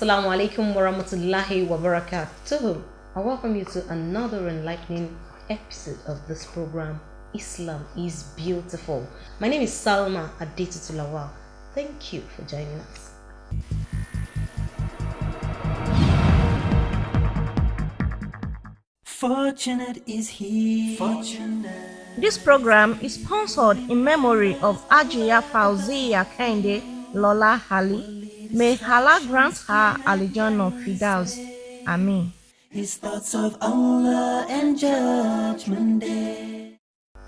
Assalamu alaikum wa rahmatullahi wa barakatuh. I welcome you to another enlightening episode of this program, Islam is Beautiful. My name is Salma Adetutulawa. Thank you for joining us. Fortunate is he. Fortunate. This program is sponsored in memory of Ajia Fauziya Kende Lola Ali. May Allah grant her Al-Jannah Firdaus. Ameen. His thoughts of Allah and Judgment Day.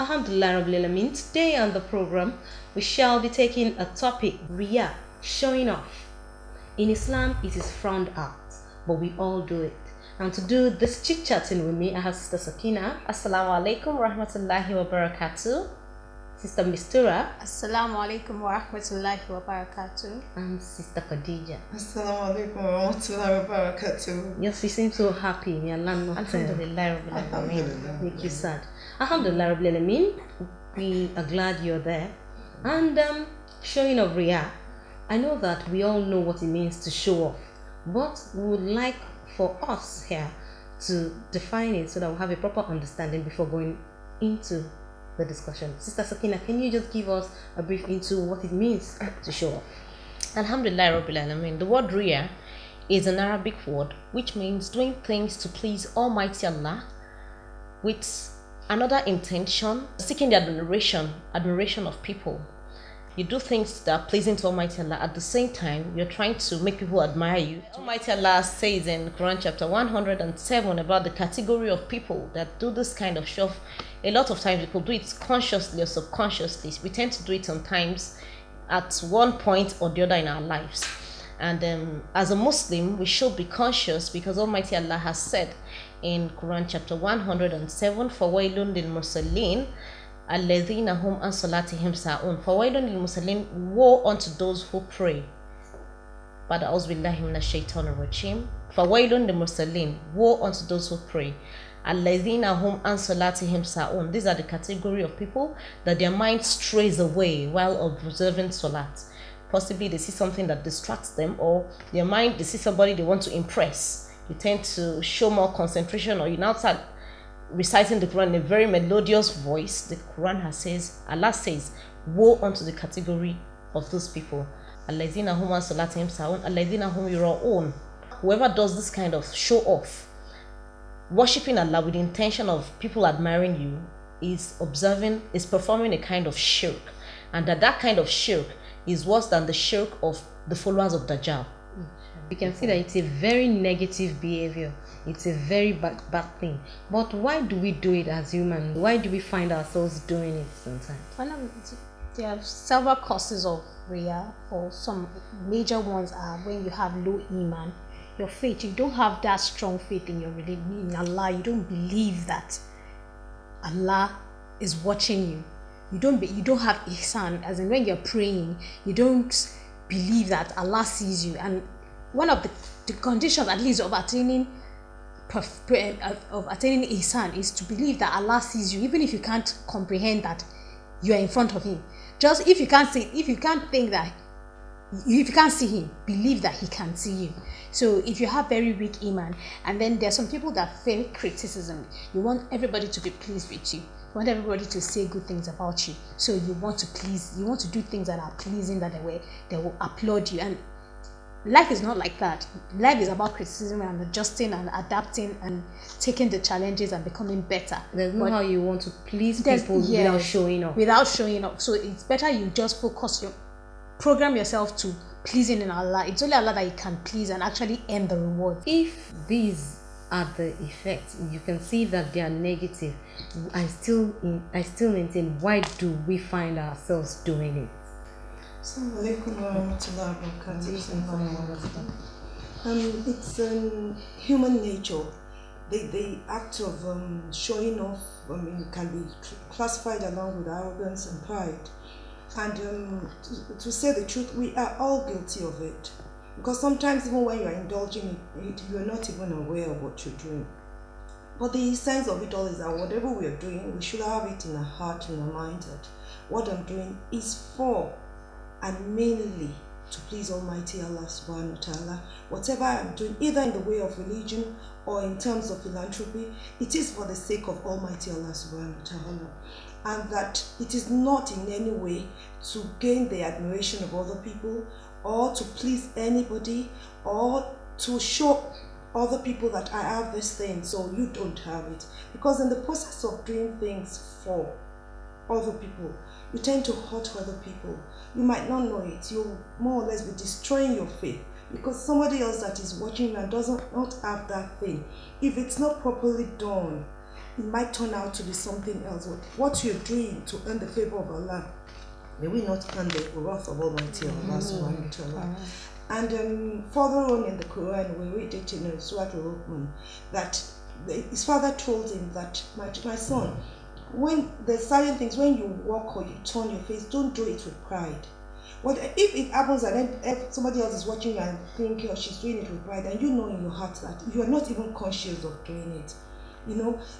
Alhamdulillah Rabbil Alameen. Today on the program, we shall be taking a topic, Riyah, showing off. In Islam, it is frowned at, but we all do it. And to do this chit-chatting with me, I have Sister Sakina. Assalamu alaikum wa rahmatullahi wa barakatuh. Sister Mistura. Assalamu alaikum wa rahmatullahi wa barakatuh. And Sister Khadija. Assalamu alaikum wa rahmatullahi wa barakatuh. Yes, you seem so happy. May Allah not Alhamdulillah Rabbil Alhamdulillah. make you sad. Alhamdulillah Rabbil Alameen. We are glad you're there. And showing of Riyah. I know that we all know what it means to show off, but we would like for us here to define it so that we'll have a proper understanding before going into the discussion. Sister Sakina, can you just give us a brief into what it means to show off? Alhamdulillah Rabbil Alameen. The word Riyah is an Arabic word which means doing things to please Almighty Allah with another intention, seeking the admiration of people. You do things that are pleasing to Almighty Allah. At the same time, you're trying to make people admire you. Almighty Allah says in Quran chapter 107 about the category of people that do this kind of show. A lot of times people do it consciously or subconsciously. We tend to do it sometimes at one point or the other in our lives. And as a Muslim, we should be conscious because Almighty Allah has said in Quran chapter 107, فَوَيْلٌ لِلْمُرْسَلِينَ الَّذِينَ هُمْ عَنْ صَلَاتِهِمْ سَاهُونَ فَوَيْلٌ لِلْمُرْسَلِينَ. Woe unto those who pray. But أعوذ بالله من الشيطان الرجيم. فَوَيْلٌ لِلْمُرْسَلِينَ. Woe unto those who pray. الَّذِينَ هُمْ عَنْ صَلَاتِهِمْ سَاهُونَ. These are the category of people that their mind strays away while observing salat. Possibly they see something that distracts them, or their mind, they see somebody they want to impress. You tend to show more concentration, or you now start reciting the Quran in a very melodious voice. The Quran Allah says, woe unto the category of those people. Alladhina hum an salatihim sahun, alladhina hum yura'un. Whoever does this kind of show off, worshipping Allah with the intention of people admiring you, is performing a kind of shirk. And that kind of shirk is worse than the shirk of the followers of Dajjal. You can see that it's a very negative behavior. It's a very bad thing. But why do we do it as humans? Why do we find ourselves doing it sometimes? There are several causes of Riyah, or some major ones are when you have low iman. Your faith, you don't have that strong faith in your religion, in Allah. You don't believe that Allah is watching you. You don't have ihsan, as in when you're praying, you don't believe that Allah sees you. And one of the conditions, at least, of attaining ihsan is to believe that Allah sees you, even if you can't comprehend that you are in front of Him. Just if you can't see Him, believe that He can see you. So if you have very weak iman, and then there are some people that fear criticism. You want everybody to be pleased with you. You want everybody to say good things about you. So you want to do things that are pleasing, that they will applaud you. And life is not like that. Life is about criticism and adjusting and adapting and taking the challenges and becoming better. There's no how you want to please people without showing off. So it's better you just program yourself to pleasing in Allah. It's only Allah that you can please and actually earn the reward. If these are the effects, you can see that they are negative. I still maintain, why do we find ourselves doing it? Assalamu alaikum wa rahmatullahi wa barakatuh. It's human nature. The act of showing off can be classified along with arrogance and pride. And to say the truth, we are all guilty of it. Because sometimes even when you are indulging in it, you are not even aware of what you're doing. But the essence of it all is that whatever we are doing, we should have it in our heart, in our mind, that what I'm doing is for and mainly to please Almighty Allah subhanahu wa ta'ala. Whatever I'm doing, either in the way of religion or in terms of philanthropy, it is for the sake of Almighty Allah subhanahu wa ta'ala. And that it is not in any way to gain the admiration of other people or to please anybody or to show other people that I have this thing so you don't have it. Because in the process of doing things for other people, you tend to hurt other people. You might not know it. You'll more or less be destroying your faith because somebody else that is watching you and doesn't not have that thing, if it's not properly done, it might turn out to be something else. What you're doing to earn the favor of Allah, may we not earn the wrath of Almighty Allah subhanahu wa ta'ala. And further on in the Quran, we read it in Surah Al-Luqman that his father told him that, my son, when there's certain things, when you walk or you turn your face, don't do it with pride. What if it happens and then if somebody else is watching you and think she's doing it with pride, and you know in your heart that you are not even conscious of doing it,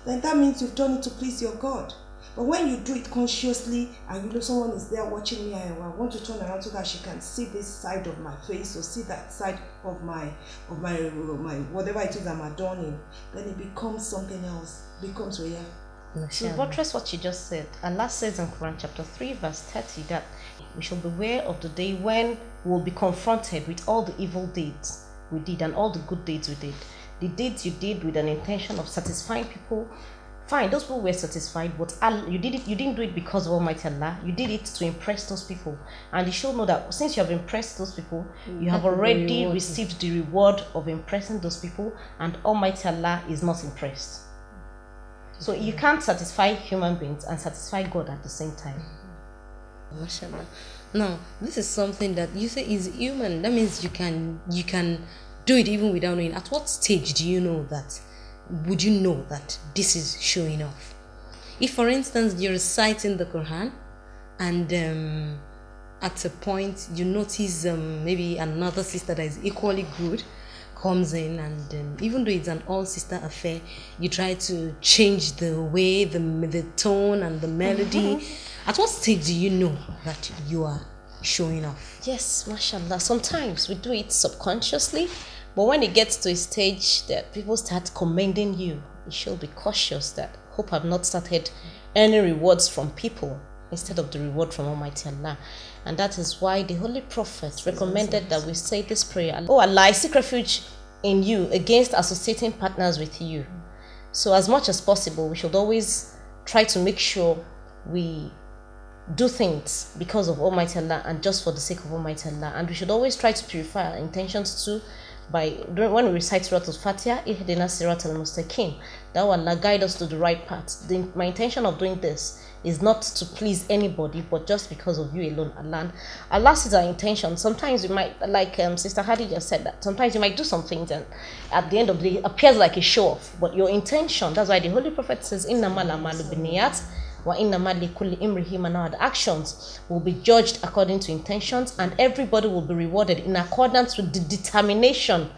then that means you've done it to please your God. But when you do it consciously and you know someone is there watching me and I want to turn around so that she can see this side of my face or see that side of my whatever it is I'm adorning, then it becomes something else. It becomes Riyah. To buttress what you just said, Allah says in Quran chapter 3 verse 30 that we shall beware of the day when we'll be confronted with all the evil deeds we did and all the good deeds we did. The deeds you did with an intention of satisfying people, fine, those people were satisfied, but you didn't do it because of Almighty Allah. You did it to impress those people. And you should know that since you have impressed those people, you have already received the reward of impressing those people, and Almighty Allah is not impressed. So you can't satisfy human beings and satisfy God at the same time. MashaAllah. Now, this is something that you say is human. That means you can do it even without knowing. At what stage do you know that? Would you know that this is showing off? If, for instance, you're reciting the Quran and at a point you notice maybe another sister that is equally good comes in and even though it's an all-sister affair, you try to change the way, the tone and the melody. At what stage do you know that you are showing off? Yes, mashallah. Sometimes we do it subconsciously, but when it gets to a stage that people start commending you, you should be cautious that hope I've not started earning rewards from people instead of the reward from Almighty Allah. And that is why the Holy Prophet recommended that we say this prayer: Oh Allah, I seek refuge in you against associating partners with you. So as much as possible, we should always try to make sure we do things because of Almighty Allah and just for the sake of Almighty Allah. And we should always try to purify our intentions too when we recite Surah Al-Fatiha, Ihdina Sirat al-Mustaqim, that Allah guide us to the right path. My intention of doing this is not to please anybody, but just because of you alone, Allah sees our intention. Sometimes you might, like Sister Hadi just said, that sometimes you might do some things and at the end of the day it appears like a show off, but your intention, that's why the Holy Prophet says, Innamal a'malu binniyat wa innamal likulli imrihi ma nawa. The actions will be judged according to intentions, and everybody will be rewarded in accordance with the determination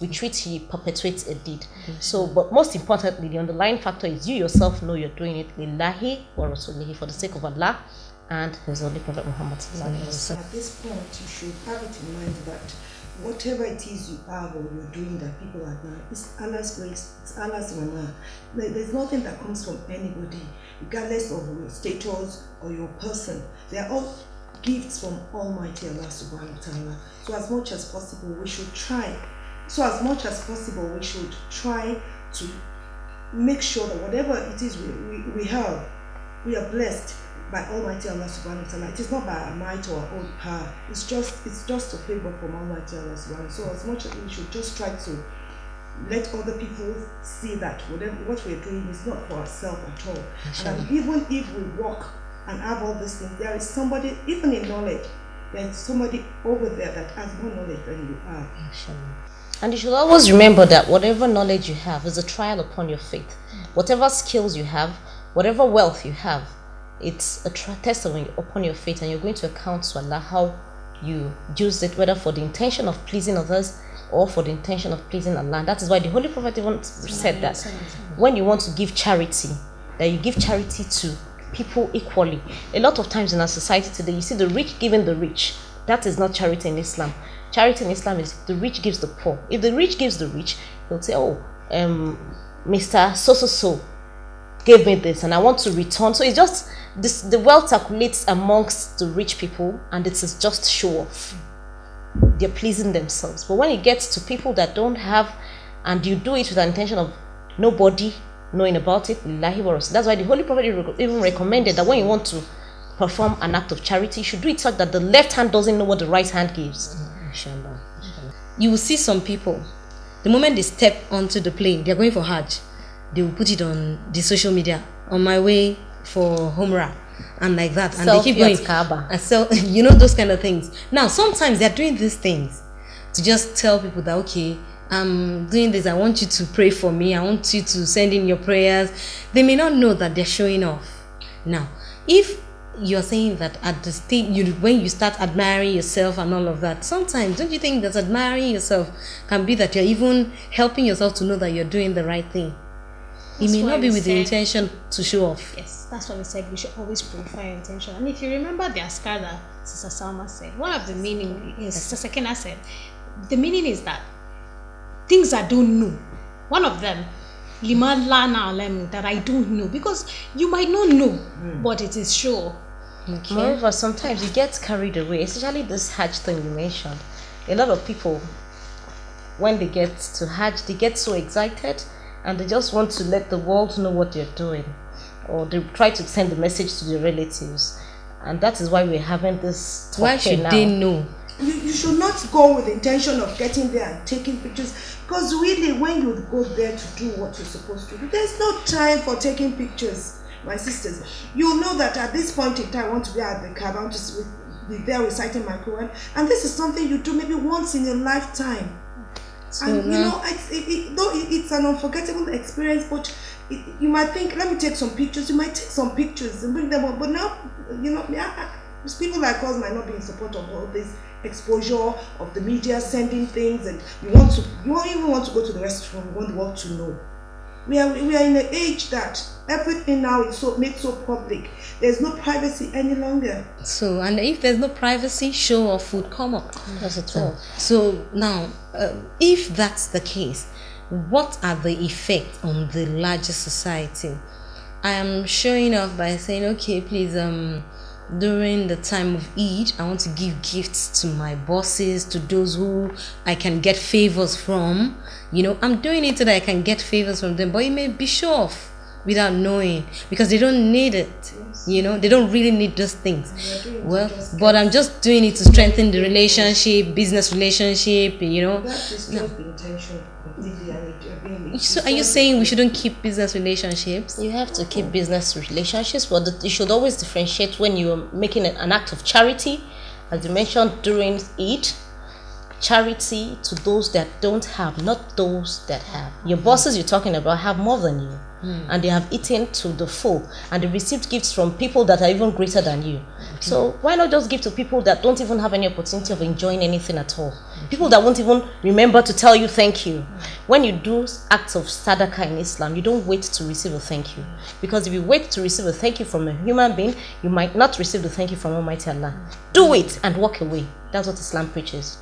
with which he perpetuates a deed. So, but most importantly, the underlying factor is you yourself know you're doing it lillahi wa rasulihi, for the sake of Allah and His Holy Prophet Muhammad. At this point, you should have it in mind that whatever it is you have or you're doing that people admire, it's Allah's grace, it's Allah's honor. There's nothing that comes from anybody, regardless of your status or your person. They are all gifts from Almighty Allah subhanahu wa ta'ala. So as much as possible, we should try to make sure that whatever it is we have, we are blessed by Almighty Allah subhanahu wa ta'ala. It is not by our might or our own power. It's just a favor from Almighty Allah subhanahu wa ta'ala. So as much as we should just try to let other people see that what we're doing is not for ourselves at all. And even if we walk and have all these things, there is somebody, even in knowledge, there's somebody over there that has more knowledge than you have. And you should always remember that whatever knowledge you have is a trial upon your faith. Whatever skills you have, whatever wealth you have, it's a test upon your faith, and you're going to account to Allah how you use it, whether for the intention of pleasing others or for the intention of pleasing Allah. And that is why the Holy Prophet even said that when you want to give charity, that you give charity to people equally. A lot of times in our society today, you see the rich giving the rich, That is not charity in Islam. Charity in Islam is the rich gives the poor. If the rich gives the rich, he'll say, oh, Mr. So gave me this and I want to return. So it's just this, the wealth circulates amongst the rich people, and it is just show off. They're pleasing themselves. But when it gets to people that don't have, and you do it with an intention of nobody knowing about it, that's why the Holy Prophet even recommended that when you want to perform an act of charity, you should do it such that the left hand doesn't know what the right hand gives. Inshallah. You will see some people, the moment they step onto the plane, they're going for Hajj, they will put it on the social media, on my way for Umrah, and like that, and they keep going. And so, you know, those kind of things. Now, sometimes they're doing these things to just tell people that, okay, I'm doing this, I want you to pray for me, I want you to send in your prayers. They may not know that they're showing off. Now, if you're saying that at the stage, when you start admiring yourself and all of that, sometimes don't you think that admiring yourself can be that you're even helping yourself to know that you're doing the right thing? It may not be with the intention to show off. Yes, that's why we said we should always purify your intention. And if you remember the askar that Sister Salma said, one of the meaning is, Sister Sekena said, the meaning is that things I don't know. One of them, that I don't know, because you might not know, but it is sure. Okay. Moreover, sometimes you get carried away, especially this Hajj thing you mentioned. A lot of people, when they get to Hajj, they get so excited and they just want to let the world know what they're doing, or they try to send the message to their relatives, and that is why we're having this talk. Why should they know? You should not go with the intention of getting there and taking pictures, because really when you go there to do what you're supposed to do, there's no time for taking pictures, my sisters. You'll know that at this point in time I want to be at the Kaaba, I want to be there reciting my Quran, and this is something you do maybe once in a lifetime. So and you know, it's an unforgettable experience, but you might think, let me take some pictures. You might take some pictures and bring them up, but now, you know, people like us might not be in support of all this exposure of the media sending things, and you don't even want to go to the restroom. You want the world to know. We are in an age that everything now is made so public. There's no privacy any longer. So, and if there's no privacy, show off would come up. That's at all. So now, if that's the case, what are the effects on the larger society? I am showing off by saying, okay, please, during the time of Eid, I want to give gifts to my bosses, to those who I can get favors from. You know, I'm doing it so that I can get favors from them, but it may be show off without knowing, because they don't need it. Yes. You know, they don't really need those things. Well, but I'm just doing it to strengthen the relationship, business relationship, you know. That is just the intention completely. So are you saying we shouldn't keep business relationships? You have to keep business relationships, but you should always differentiate when you're making an act of charity, as you mentioned during Eid. Charity to those that don't have, not those that have. Your bosses you're talking about have more than you, and they have eaten to the full, and they received gifts from people that are even greater than you. So why not just give to people that don't even have any opportunity of enjoying anything at all? People that won't even remember to tell you thank you. When you do acts of sadaqah in Islam, you don't wait to receive a thank you, because if you wait to receive a thank you from a human being, you might not receive the thank you from Almighty Allah. Do it and walk away. That's what Islam preaches.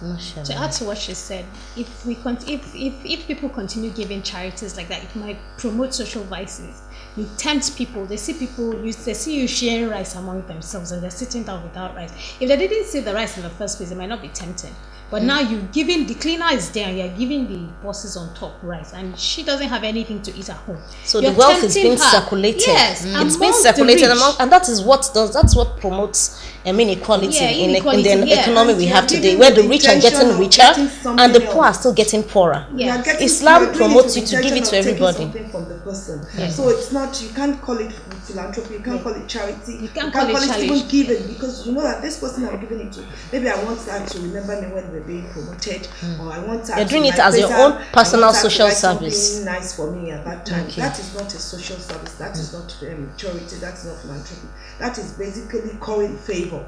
To add to what she said, if people continue giving charities like that, it might promote social vices. You tempt people. They see you sharing rice among themselves, and they're sitting down without rice. If they didn't see the rice in the first place, they might not be tempted. But now you're giving, the cleaner is there, and you're giving the bosses on top rice, and she doesn't have anything to eat at home. So you're the wealth is being circulated. Yes, it's being circulated among, and that's what promotes inequality in the economy we have today, where the rich are getting richer and the poor are still getting poorer. Yeah. Islam promotes you to give it to everybody. From the person. Yeah. So it's not, you can't call it philanthropy, you can't call it charity, you can't call it even giving, because you know that this person I'm giving it to, maybe I want that to remember me when we're being promoted, or I want that. You're doing it as your own personal social service. Something nice for me at that time. Okay. That is not a social service. That is not charity. That is not philanthropy. That is basically calling favor,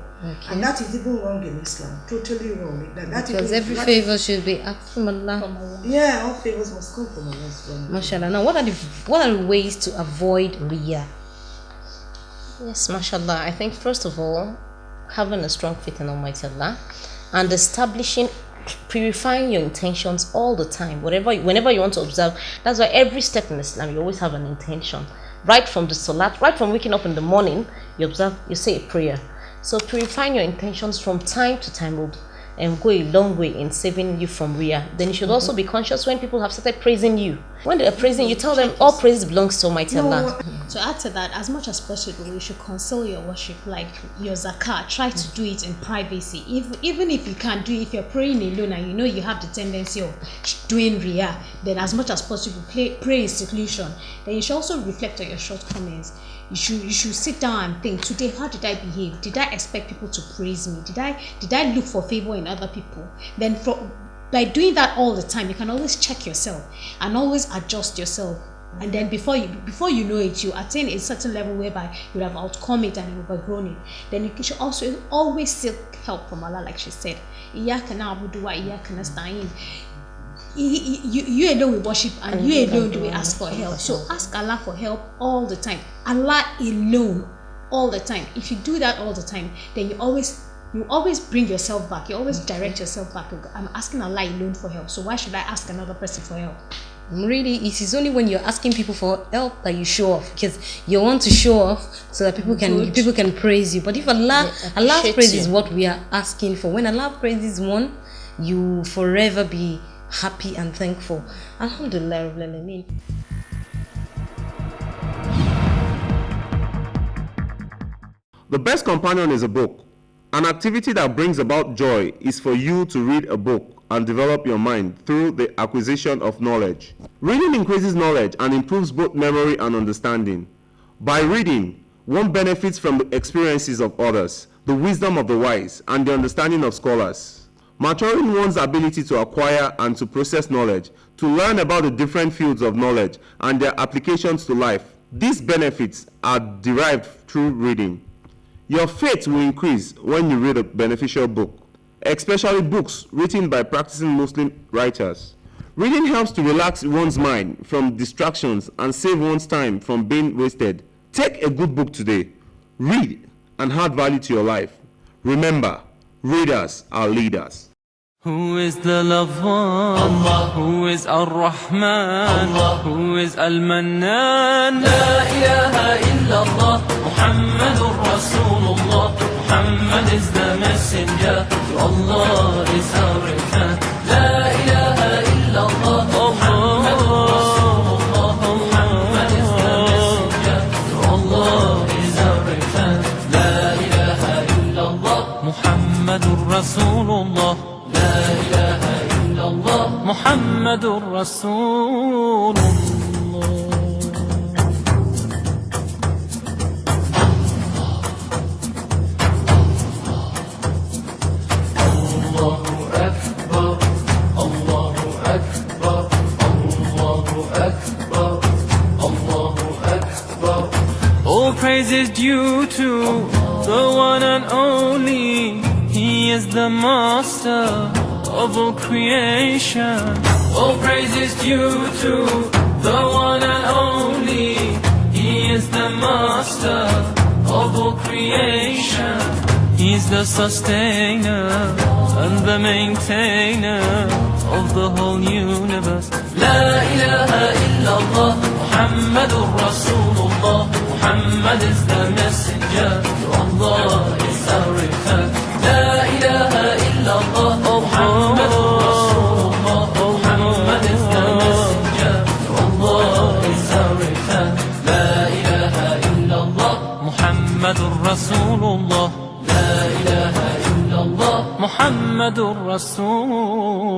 and that is even wrong in Islam. Totally wrong. Because every favor should be asked from Allah. Yeah, all favors must come from Allah. Mashallah. Now, what are the ways to avoid Riyah? Yes, mashallah. I think first of all, having a strong faith in Almighty Allah, and establishing, purifying your intentions all the time, whenever you want to observe. That's why every step in Islam you always have an intention. Right from the salat, right from waking up in the morning, you observe, you say a prayer. So purifying your intentions from time to time would go a long way in saving you from Riyah. Then you should also be conscious when people have started praising you. When they are praising you, tell them all praise belongs to Almighty Allah. To add to that, as much as possible, you should conceal your worship, like your zakah. Try to do it in privacy. Even if you can't do it, if you're praying alone and you know you have the tendency of doing Riyah, then as much as possible, pray in seclusion. Then you should also reflect on your shortcomings. You should sit down and think, today, how did I behave? Did I expect people to praise me? Did I look for favor in other people? Then by doing that all the time, you can always check yourself and always adjust yourself. And then before you know it, you attain a certain level whereby you have outcome it and you've overgrown it. Then you should also always seek help from Allah, like she said. Iyyaka na'budu wa iyyaka nasta'in. You alone will worship, and you alone do we ask for help. So ask Allah for help all the time. Allah alone all the time. If you do that all the time, then you always bring yourself back. You always direct yourself back. I'm asking Allah alone for help. So why should I ask another person for help? Really, it is only when you're asking people for help that you show off, because you want to show off so that people can praise you. But if Allah's praise is what we are asking for, when Allah praises one, you forever be happy and thankful. Alhamdulillah Rabbil Alameen. The best companion is a book. An activity that brings about joy is for you to read a book and develop your mind through the acquisition of knowledge. Reading increases knowledge and improves both memory and understanding. By reading, one benefits from the experiences of others, the wisdom of the wise, and the understanding of scholars. Maturing one's ability to acquire and to process knowledge, to learn about the different fields of knowledge and their applications to life. These benefits are derived through reading. Your faith will increase when you read a beneficial book, especially books written by practicing Muslim writers. Reading helps to relax one's mind from distractions and save one's time from being wasted. Take a good book today. Read and add value to your life. Remember, readers are leaders. Who is the loved one? Allah. Who is Ar-Rahman? Allah. Who is Al-Mannan? La ilaha illallah. Muhammadur Rasulullah. Muhammad is the messenger. To Allah is our return. La ilaha illallah. Muhammadur Rasulullah. Muhammad is the messenger. To Allah is our return. La ilaha illallah. Muhammadur Rasulullah. لا إله إلا الله محمد رسول الله. الله أكبر الله أكبر الله أكبر الله أكبر. All praise is due to the one and only. He is the master of all creation. All praise is due to the one and only. He is the master of all creation. He's the sustainer and the maintainer of the whole universe. La ilaha illallah. Muhammadur Rasulullah. Muhammad is the messenger. To Allah is our return. La ilaha illallah. Muhammadur Rasulullah. Muhammad is the messenger. To Allah is our return. La ilaha illallah. Muhammadur Rasulullah. La ilaha illallah. Muhammadur Rasulullah.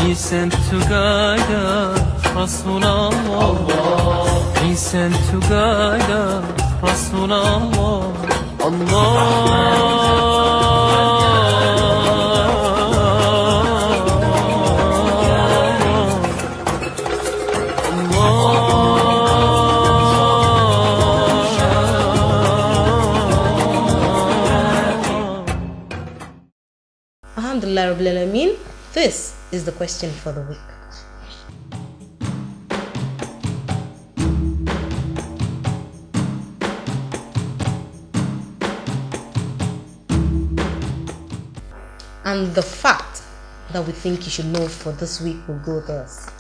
He sent to guide us, Rasulallah. He sent to guide us, Rasulallah. Allah. Alhamdulillah Rabbil Alameen. This is the question for the week. And the fact that we think you should know for this week will go thus.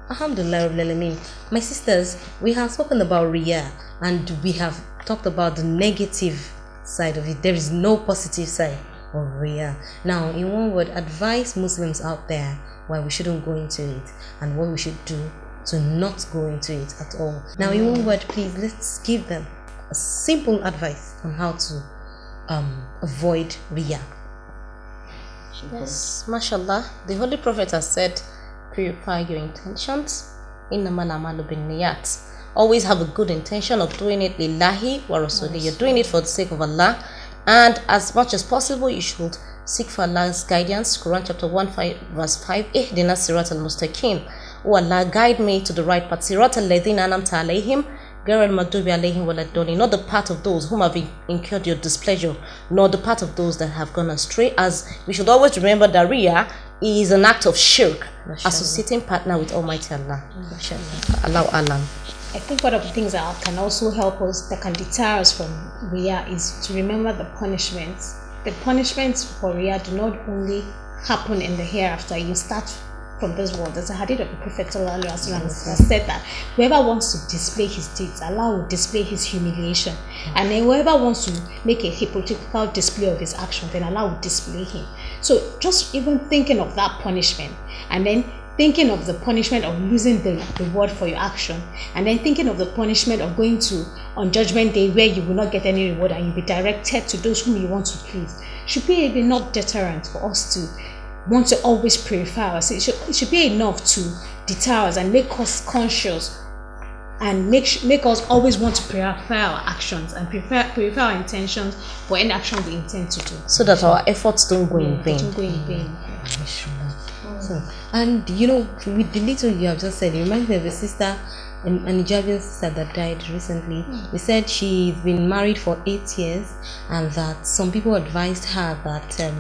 Alhamdulillah Rabbil Alameen. My sisters, we have spoken about Riyah and we have talked about the negative side of it. There is no positive side of Riyah. Now, in one word, advise Muslims out there why we shouldn't go into it and what we should do to not go into it at all. Now, in one word, please, let's give them a simple advice on how to avoid Riyah. Yes, mashallah. The Holy Prophet has said, purify your intentions. Innamal a'malu binniyat. Always have a good intention of doing it lillahi wa rasuli. You're doing it for the sake of Allah, and as much as possible you should seek for Allah's guidance. Quran chapter 1 verse 5, Ihdina siratal mustaqim. O Allah, guide me to the right path. Siratal ladhina an'amta alayhim ghayril maghdubi alayhim waladdallin. Not the path of those whom have incurred your displeasure, nor the path of those that have gone astray. As we should always remember that Riyah is an act of shirk, associating partner with Almighty Allah. Allahu Alam. I think one of the things that can also help us, that can deter us from Riyah, is to remember the punishments. The punishments for Riyah do not only happen in the hereafter. You start from this world. There's a hadith of the Prophet ﷺ that said that whoever wants to display his deeds, Allah will display his humiliation. And then whoever wants to make a hypocritical display of his action, then Allah will display him. So just even thinking of that punishment, and then thinking of the punishment of losing the reward for your action, and then thinking of the punishment of going to on Judgment Day where you will not get any reward and you'll be directed to those whom you want to please, should be enough deterrent for us to want to always purify us. It should be enough to deter us and make us conscious and make us always want to purify our actions and purify our intentions for any action we intend to do, so that our efforts don't go in vain. Don't go in vain. So, and you know, with the little you have just said, it reminds me of a sister, an Nigerian sister that died recently. They said she's been married for 8 years and that some people advised her that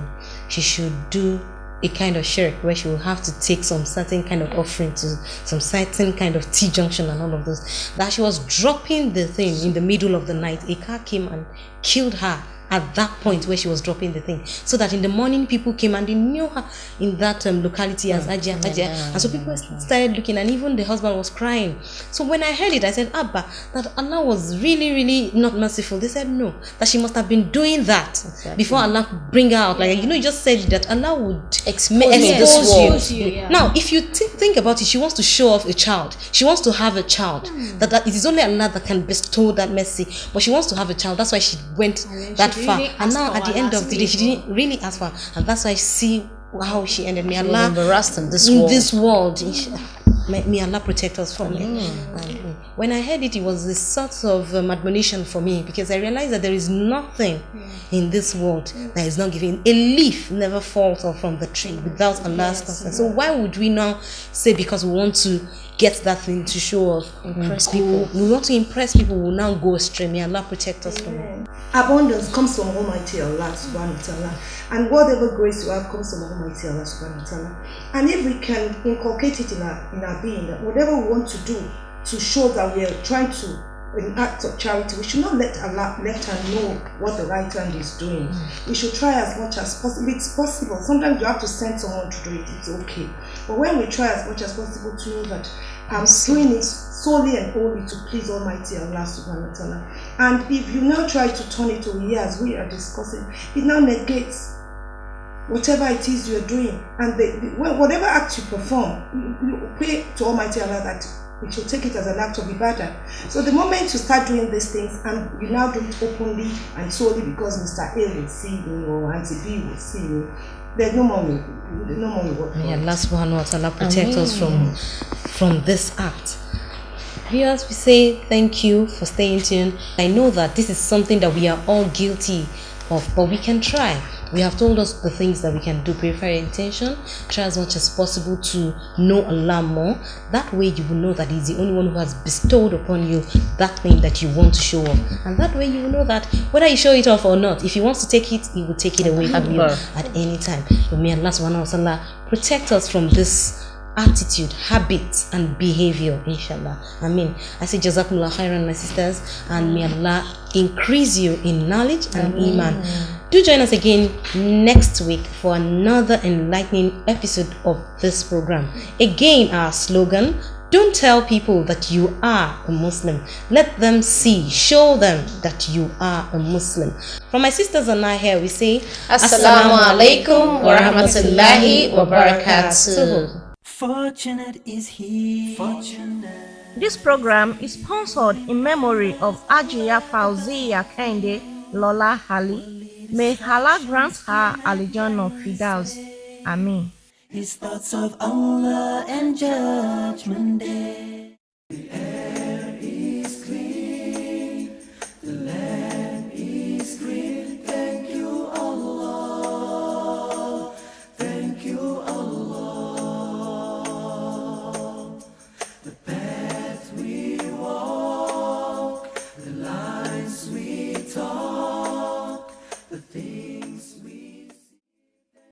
she should do a kind of shirk where she will have to take some certain kind of offering to some certain kind of T-junction and all of those. That she was dropping the thing in the middle of the night. A car came and killed her at that point where she was dropping the thing, so that in the morning people came and they knew her in that locality as Ajia. And so people started looking, and even the husband was crying. So when I heard it, I said, Abba, that Allah was really, really not merciful. They said no, that she must have been doing that before Allah could bring her out. Like, you just said that Allah would expose you. Yeah. Now, if you think about it, she wants to show off a child. She wants to have a child. That it is only Allah that can bestow that mercy. But she wants to have a child. That's why she went that far. And now at the end of the day, she didn't really ask for, and that's why I see how she ended. May Allah embarrassed in this world. May Allah protect us from it. And when I heard it, it was a sort of admonition for me, because I realized that there is nothing in this world that is not given. A leaf never falls off from the tree without Allah's consent. So why would we now say because we want to get that thing to show off, impress people, we want to impress people, we will now go astray? May Allah protect us from it. Abundance comes from Almighty Allah subhanahu wa ta'ala, and whatever grace you have comes from Almighty Allah subhanahu wa ta'ala. And if we can inculcate it in our being, that whatever we want to do to show that we are trying to an act of charity, we should not let her know what the right hand is doing. We should try as much as possible. It's possible. Sometimes you have to send someone to do it. It's okay. But when we try as much as possible to know that I'm doing it solely and only to please Almighty Allah subhanahu wa ta'ala. And if you now try to turn it to as we are discussing, it now negates whatever it is you're doing. And whatever act you perform, you pray to Almighty Allah that we should take it as an act of ibadah. So the moment you start doing these things and you now do it openly and solely because Mr. A will see me or Auntie B will see me, there's no more reward. May Allah subhanahu wa ta'ala protect us from this act. Viewers, we say thank you for staying tuned. I know that this is something that we are all guilty of, but we can try. We have told us the things that we can do. Purify your intention, try as much as possible to know Allah more. That way you will know that He's the only one who has bestowed upon you that thing that you want to show off, and that way you will know that whether you show it off or not, if He wants to take it, He will take it away from you at any time. So may Allah subhanahu wa ta'ala protect us from this attitude, habits and behavior, inshallah. I mean, I say jazakumullah khairan, my sisters, and may Allah increase you in knowledge and iman. Do join us again next week for another enlightening episode of this program. Again, our slogan: don't tell people that you are a Muslim. Let them see, show them that you are a Muslim. From my sisters and I here, we say Assalamu alaikum wa rahmatullahi wa barakatuh. Fortunate is he. Fortunate. This program is sponsored in memory of Ajia Fauziya Kende Lola Hali. May Allah grant her Al-Jannah Firdaus. Amen. His thoughts of Allah and Judgment Day.